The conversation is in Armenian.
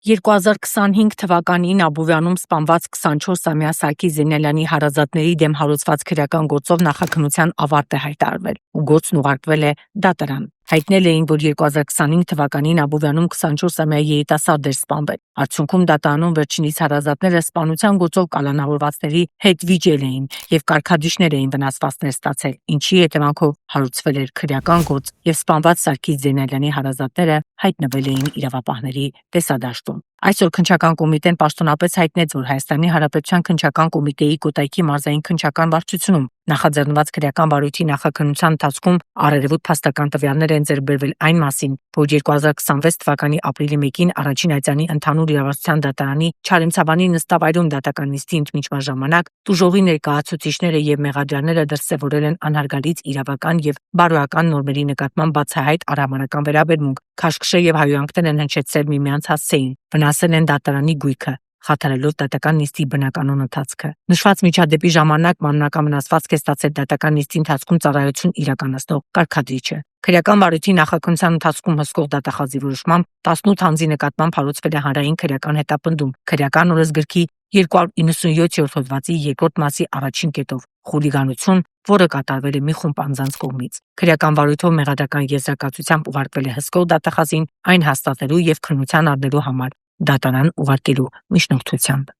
2025 թվականին Աբովյանում սպանված 24-ամյա Սարգիս Զենյալյանի հարազատների դեմ հարուցված քրեական գործով նախաքննության ավարտ է հայտարարվել ու գործն ուղարկվել է դատարան։ Հայտնել էին, որ 2025 թվականին Աբովյանում 24-ամյա երիտասարդ էր սպանվել։ Արդյունքում դատարանում վերջինիս հարազատները սպանության գործով կալանավորվածների հետ վիճել էին եւ կարգադիշներ էին վնասվածքներ ստացել, ինչի հետևանքով հարուցվել էր քրեական գործ եւ սպանված Սարգիս Զենյալյանի հարազատները հայտնվել էին իրավապահների տեսադաշտում։ Այսօր քննչական կոմիտեն պաշտոնապես հայտնեց, որ Հայաստանի Հանրապետության քննչական կոմիտեի Կոտայքի մարզային քննչական վարչությունում նախաձեռնված քրեական վարույթի նախաքննության ընթացքում առերևույթ փաստական տվյալներ են ձեռք բերվել այն մասին, որ 2026 թվականի ապրիլի 1-ին առաջին այցանի ընդհանուր իրավասության դատարանի Չարենցավանի նստավայրում դատական նիստի ընդմիջման ժամանակ տուժողի ներկայացուցիչները եւ մեղադրյալները դրսեւորել են անհարգալից իրավական եւ բարոյական նորմերի նկատմամբ բացահայտ արհամարհական վերաբերմունք, քաշքշե եւ հայհոյանքներ են հնչեցրել միմյանց հասցեին, վնասել են դատարանի գույքը, խաթարելով դատական նիստի բնականոն ընթացքը։ Նշված միջադեպի ժամանակ մանրական վնասվածք է ստացել դատական նիստի ընթացքում ծառայություն իրականացնող կարգադրիչը։ Քրեական վարույթի նախաքննության ընթացքում հսկող դատախազի որոշմամբ 18 անձի նկատմամբ հարուցվել է հանրային քրեական հետապնդում քրեական օրենսգրքի 297-րդ հոդվածի 2-րդ մասի առաջին կետով խուլիգանություն, որը կատարվել է մի խումբ անձանց կողմից։ Քրեական վարույթով մեղադրական եզրակացությամբ ուղարկվել է հսկող դատախազին այն հաստատելու եւ քննության առնելու համար դատարան ուղարկելու միջնորդությամբ։